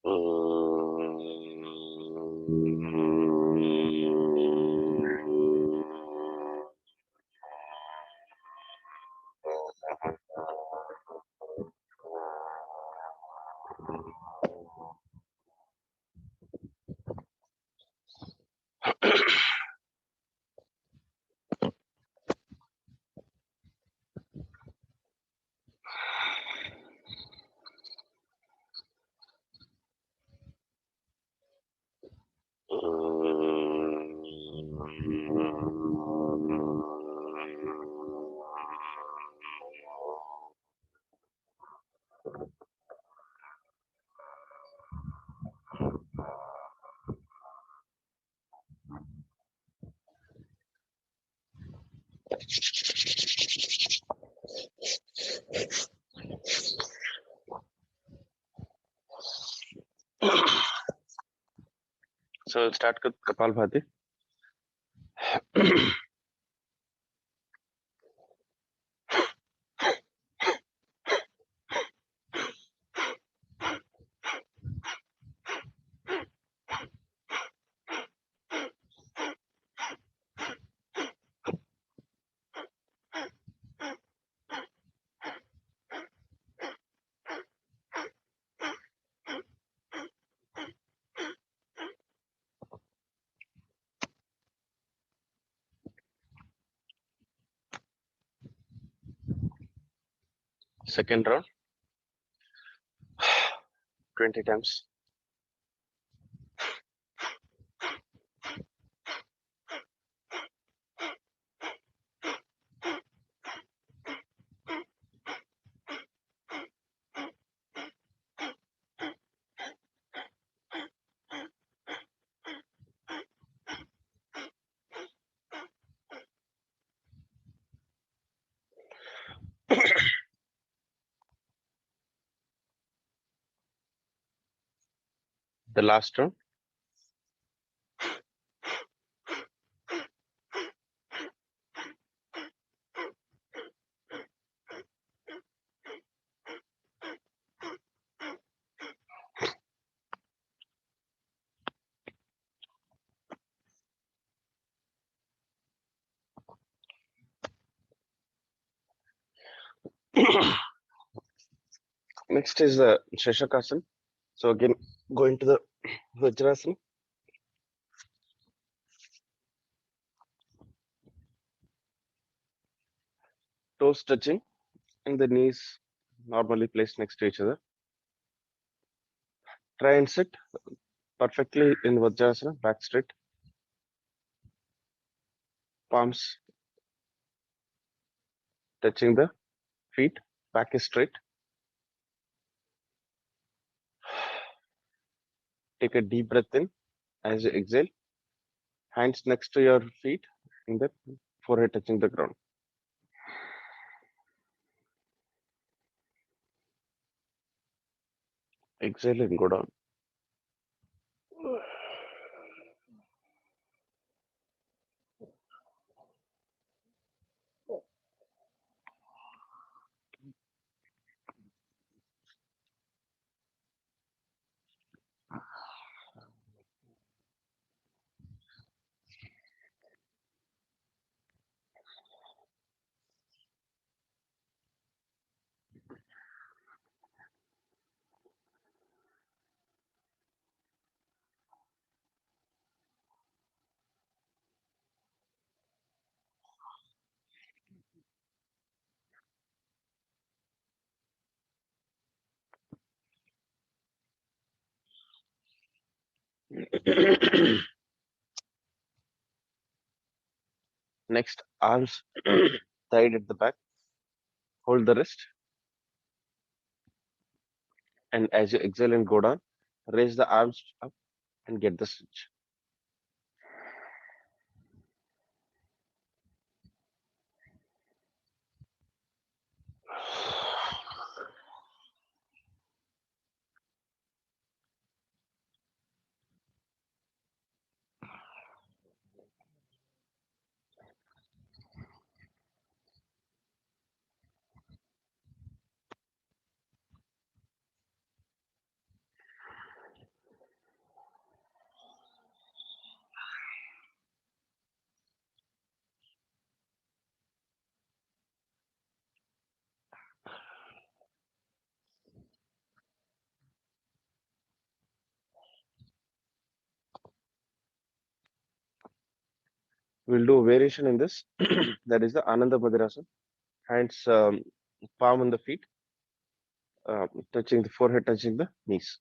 So we'll start with Kapalbhati. Second round, 20 times. The last round. Next is the Shashakasana. So again, go into the Vajrasana. Toes touching and the knees normally placed next to each other. Try and sit perfectly in Vajrasana, back straight. Palms touching the feet, back is straight. Take a deep breath in as you exhale. Hands next to your feet and the forehead touching the ground. Exhale and go down. Next, arms tied at the back. Hold the wrist. And as you exhale and go down, raise the arms up and get the stretch. We'll do a variation in this. That is the Ananda Madirasana. Hands palm on the feet, touching the forehead, touching the knees.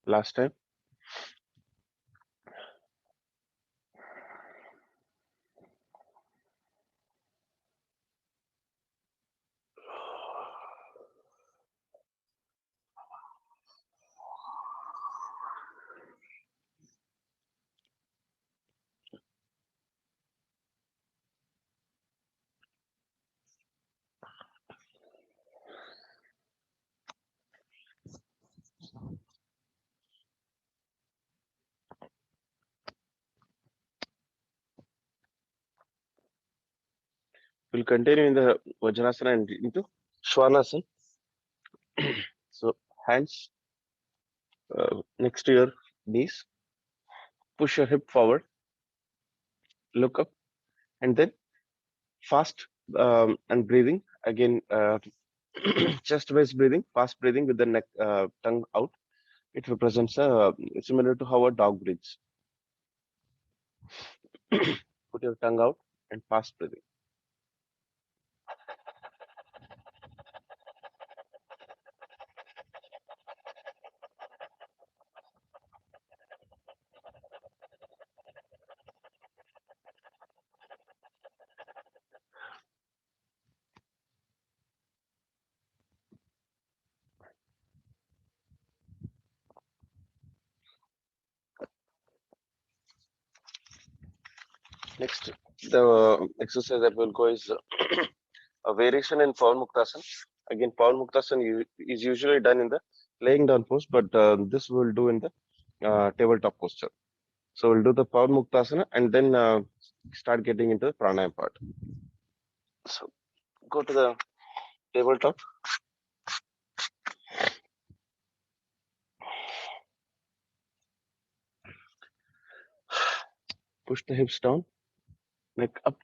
Last time. We'll continue in the Vajrasana and into Svanasana. So hands next to your knees, push your hip forward, look up, and then fast and breathing. Again, chest based breathing, fast breathing with the neck tongue out. It represents similar to how a dog breathes. Put your tongue out and fast breathing. Next, the exercise that will go is a variation in Pawan Muktasana. Again, Pawan Muktasana is usually done in the laying down pose, but this we'll do in the tabletop posture. So we'll do the Pawan Muktasana and then start getting into the pranayam part. So go to the tabletop. Push the hips down, neck up,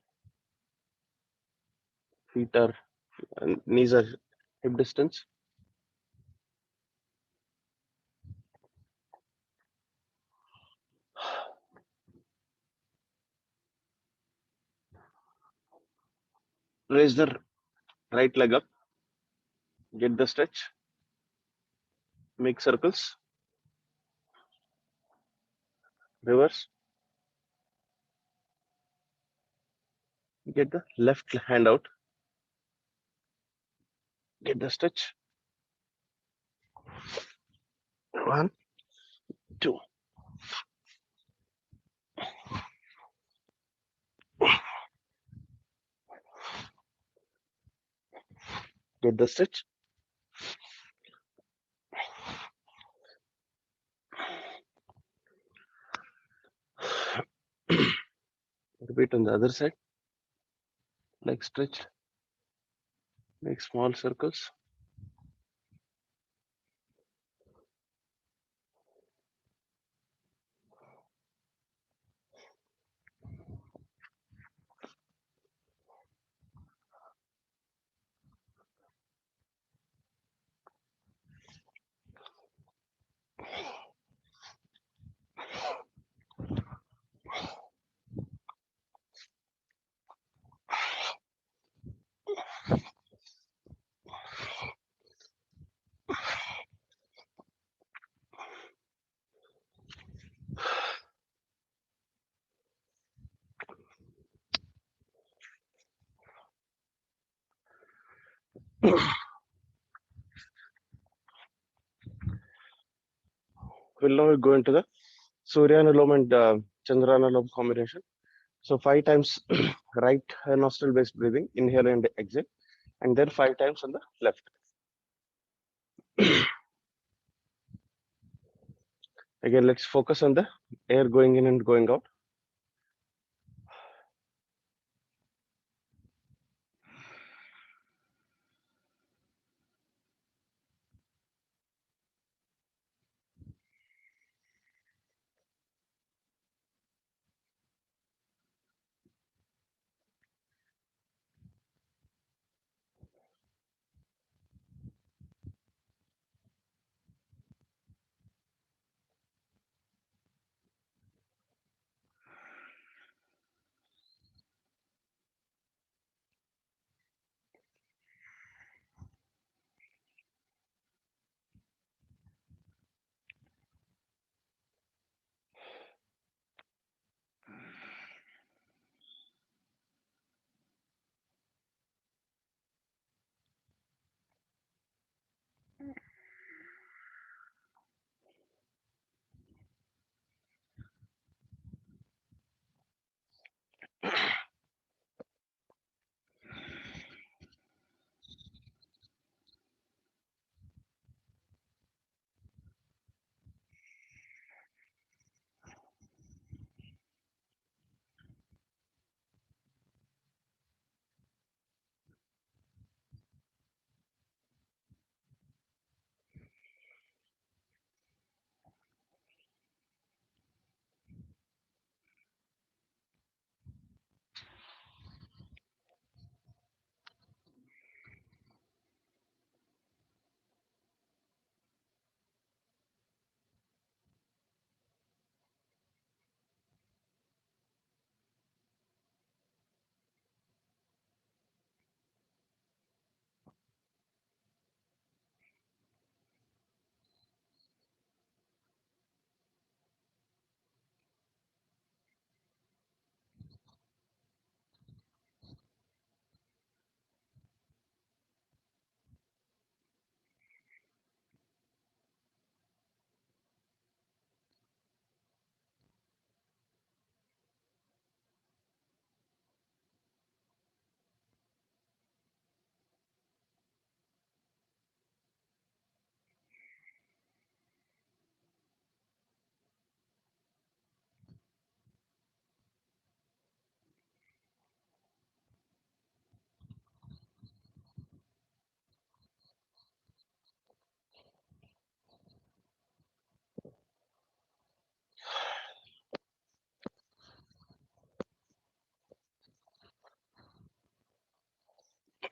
feet are, knees are hip distance. Raise the right leg up, get the stretch, make circles, reverse, get the left hand out, get the stretch. 1, 2. Get the stretch. Repeat on the other side. Leg stretched. Make small circles. We'll now go into the Suryanulom and Chandranulom combination. So 5 times right nostril based breathing, inhale and exhale, and then 5 times on the left. Again, let's focus on the air going in and going out.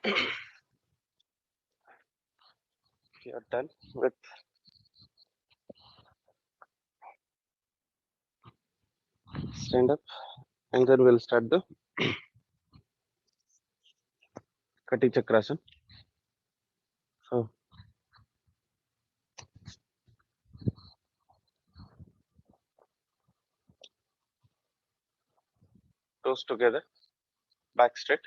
We are done with stand up, and then we'll start the Kati Chakrasana. So toes together, back straight,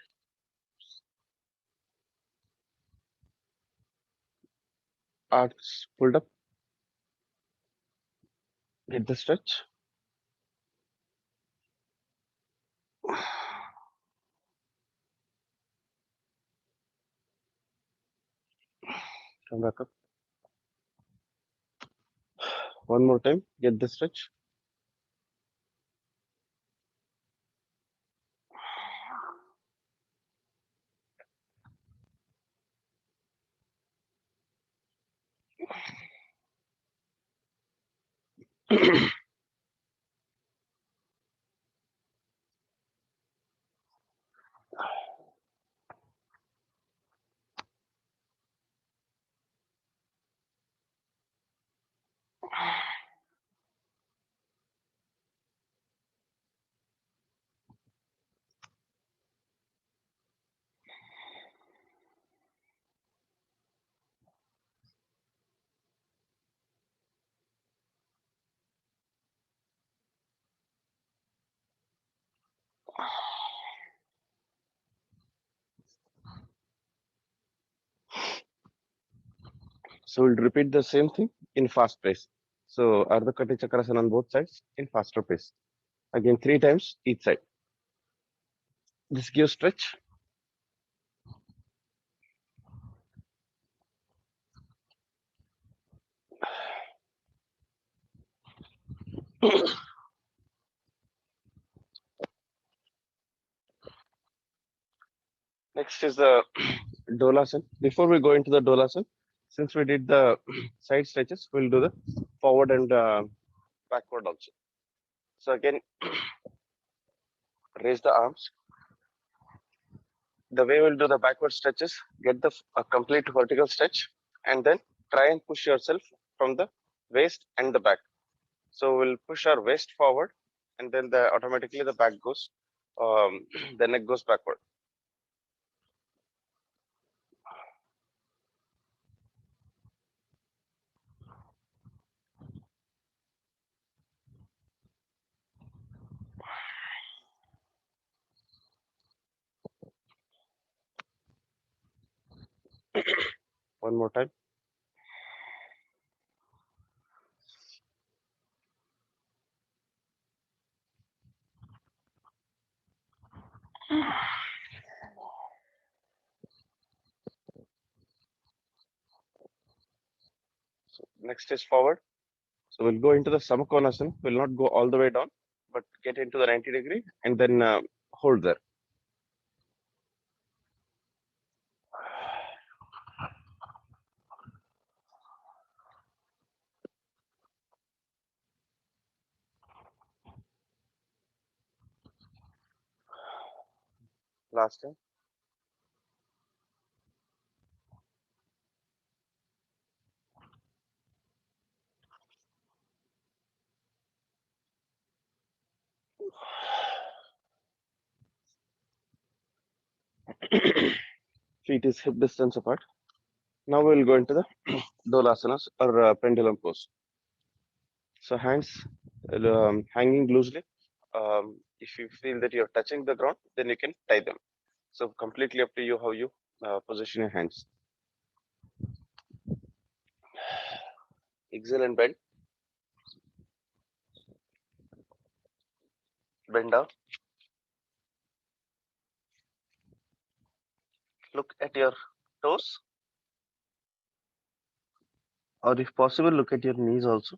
arms pulled up, get the stretch. Come back up. One more time, get the stretch. So we'll repeat the same thing in fast pace. So Ardha Kati Chakrasana on both sides in faster pace. Again, 3 times each side. This gives stretch. Next is the Dolasana. Before we go into the Dolasana, since we did the side stretches, we'll do the forward and backward also. So again, raise the arms. The way we'll do the backward stretches, get the complete vertical stretch, and then try and push yourself from the waist and the back. So we'll push our waist forward, and then automatically the back goes, the neck goes backward. One more time. So next is forward. So we'll go into the Samakonasana. We'll not go all the way down, but get into the 90-degree and then hold there. Last time. Feet is hip distance apart. Now we'll go into the Dolasanas or pendulum pose. So hands hanging loosely. If you feel that you're touching the ground, then you can tie them. So completely up to you how you position your hands. Exhale and bend. Bend down. Look at your toes. Or if possible, look at your knees also.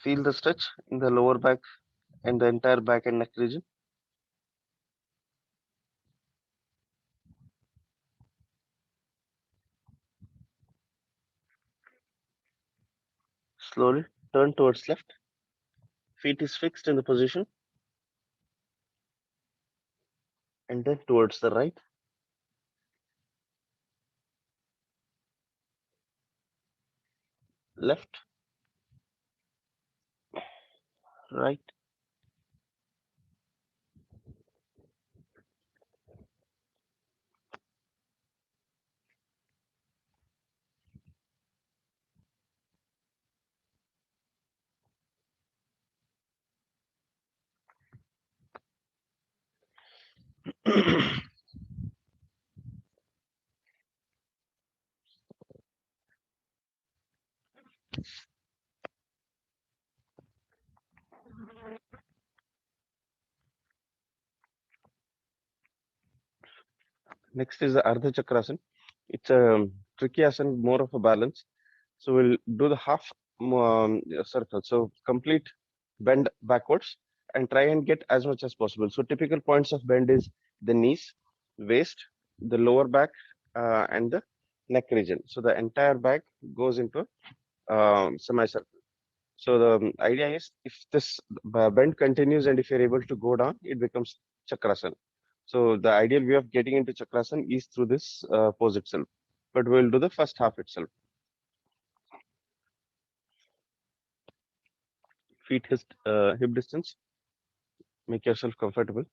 Feel the stretch in the lower back and the entire back and neck region. Slowly turn towards left. Feet is fixed in the position. and then towards the right, left, right. Next is the Ardha Chakrasana. It's a tricky asana, more of a balance. So we'll do the half circle. So complete bend backwards and try and get as much as possible. So typical points of bend is the knees, waist, the lower back, and the neck region. So the entire back goes into semicircle. So the idea is if this bend continues and if you're able to go down, it becomes chakrasana. So the ideal way of getting into chakrasana is through this pose itself. But we'll do the first half itself. Feet hip distance. Make yourself comfortable.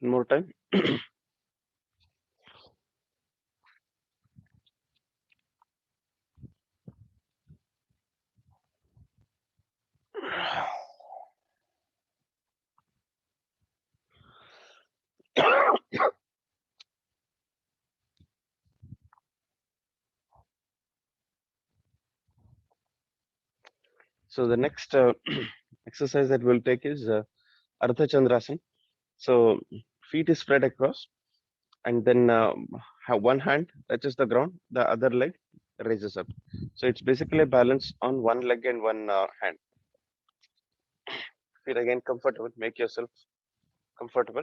One more time. So the next exercise that we'll take is Ardha Chandrasana. So feet is spread across, and then have one hand touches the ground, the other leg raises up. So it's basically a balance on one leg and one hand. Feet again comfortable. Make yourself comfortable.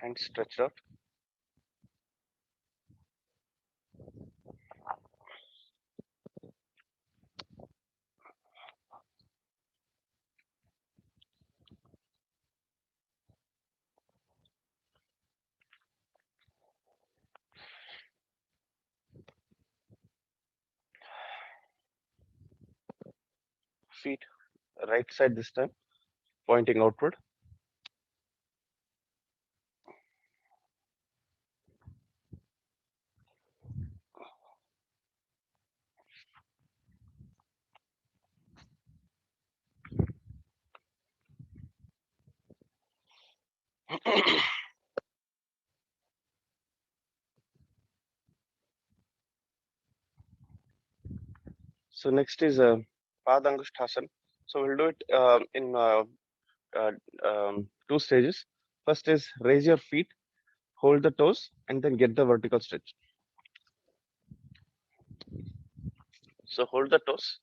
Hands stretched out. Feet right side this time, pointing outward. So next is Padangusthasana. So we'll do it in uh, two stages. First is raise your feet, hold the toes, and then get the vertical stretch. So hold the toes.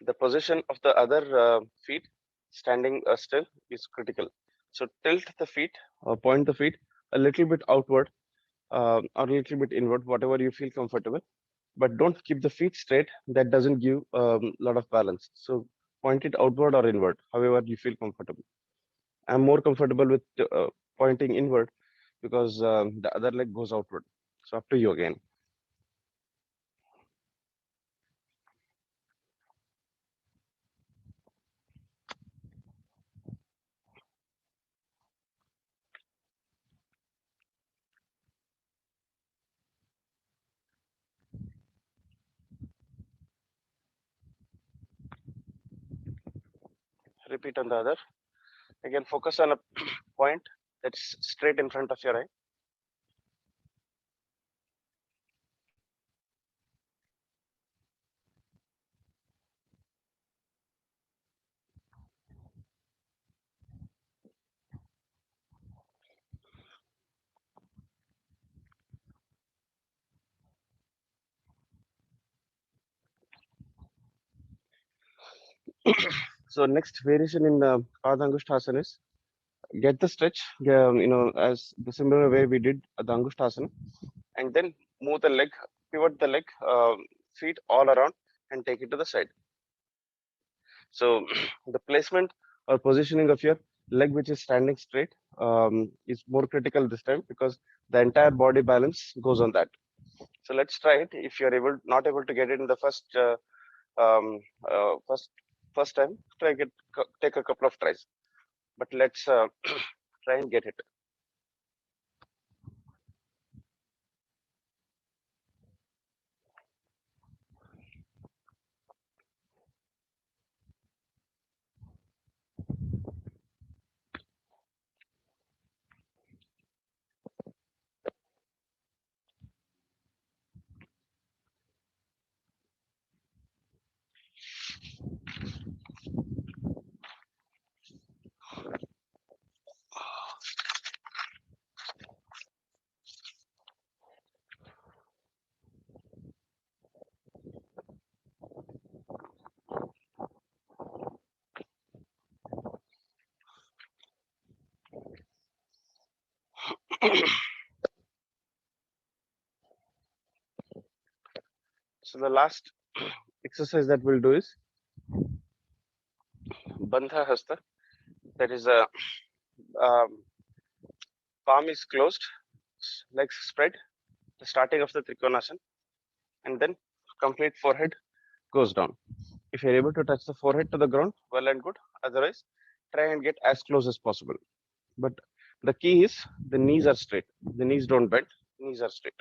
The position of the other feet standing still is critical. So tilt the feet or point the feet a little bit outward or a little bit inward, whatever you feel comfortable. But don't keep the feet straight. That doesn't give a lot of balance. So point it outward or inward, however you feel comfortable. I'm more comfortable with pointing inward because the other leg goes outward. So up to you again. Repeat on the other. Again, focus on a point that's straight in front of your eye. So next variation in Padangusthasana is get the stretch, as the similar way we did the Angushthasana, and then move the leg, pivot the leg, feet all around, and take it to the side. So the placement or positioning of your leg, which is standing straight, is more critical this time because the entire body balance goes on that. So let's try it. If you're not able to get it in the um, uh, first first time, take a couple of tries. But let's try and get it. So the last exercise that we'll do is Bandha Hasta. That is a um, palm is closed, legs spread, the starting of the Trikonasana, and then complete forehead goes down. If you're able to touch the forehead to the ground, well and good. Otherwise, try and get as close as possible. But the key is the knees are straight. The knees don't bend. Knees are straight.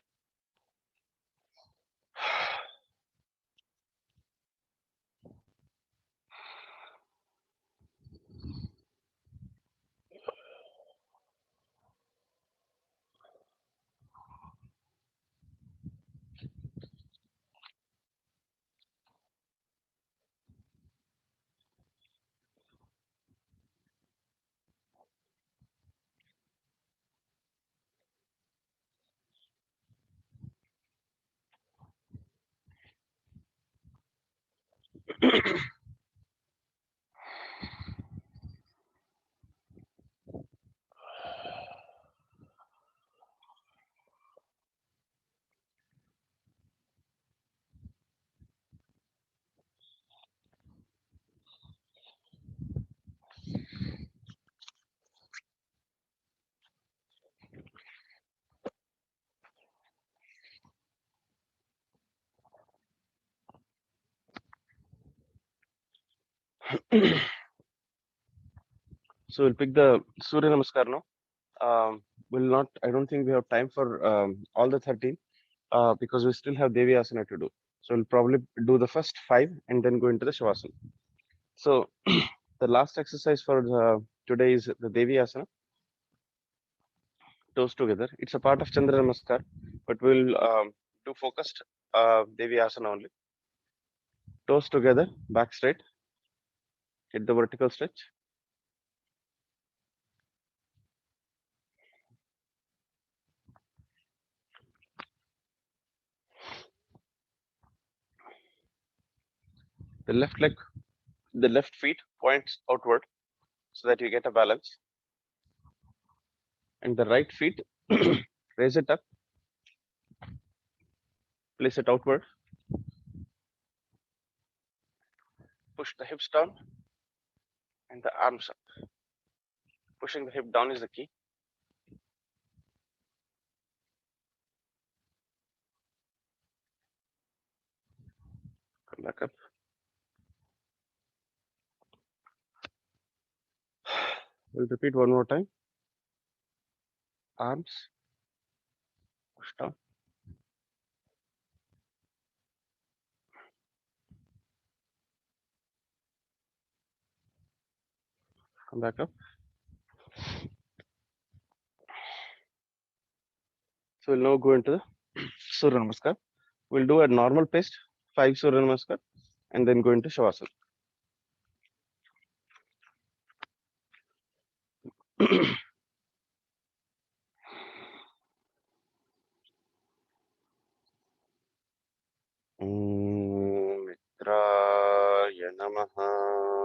So we'll pick the Surya Namaskar now. Will not. I don't think we have time for all the 13 because we still have Devi Asana to do. So we'll probably do the first 5 and then go into the Shavasana. So the last exercise for today is the Devi Asana. Toes together. It's a part of Chandra Namaskar, but we'll do focused Devi Asana only. Toes together, back straight. Hit the vertical stretch. The left leg, the left feet points outward so that you get a balance. And the right feet, raise it up, place it outward, push the hips down and the arms up. Pushing the hip down is the key. Come back up. We'll repeat one more time. Arms, push down, come back up. So we'll now go into the Surya Namaskar. We'll do a normal pace, 5 Surya Namaskar, and then go into Shavasana. Mitraya Namaha.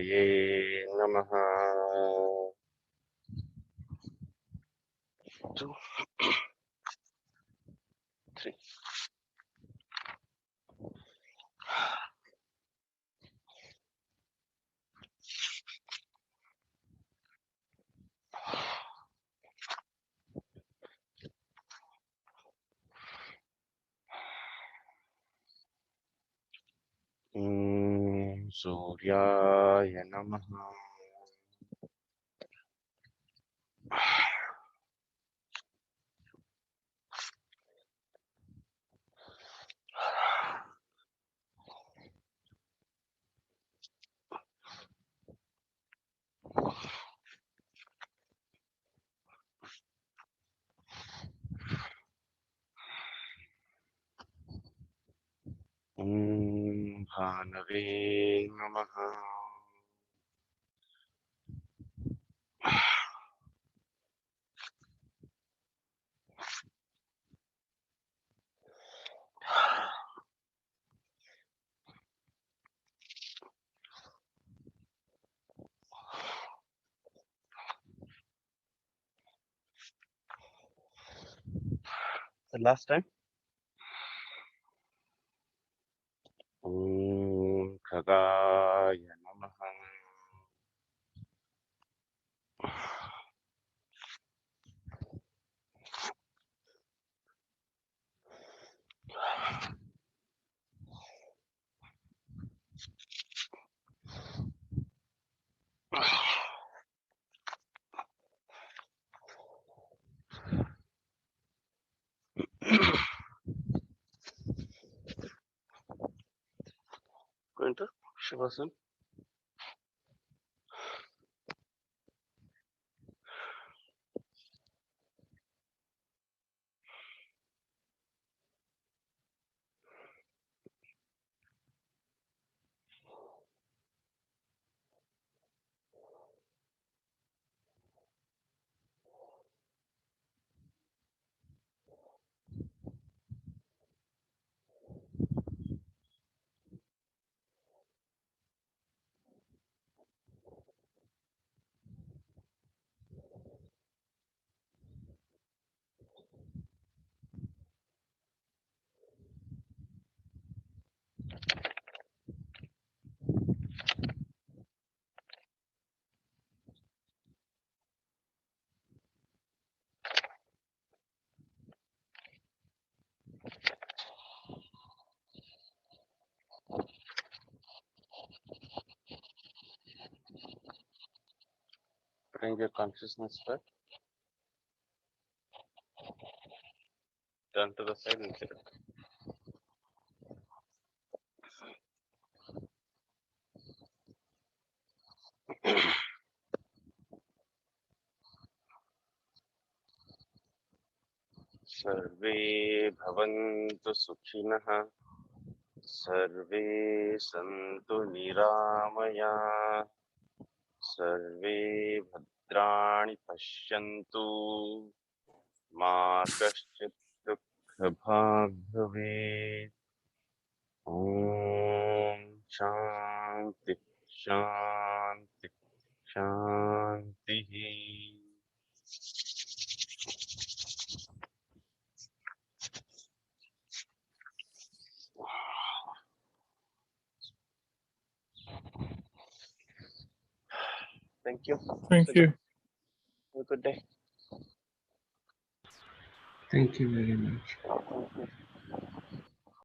Kavaye Namaha. 2, 3. Suryaya Namaha. Bhanave Namaha. The last time. Khagaya Namaha. Go into Shavasana. Bring your consciousness back. Turn to the side and sit up. Sarve bhavantu sukhinah. Sarve santu niramaya. Sarve bhadrani pashyantu. Ma kaschit dukha bhag bhavet. Om Shanti Shanti Shanti. Thank you. Thank you. Have a good day. Thank you very much.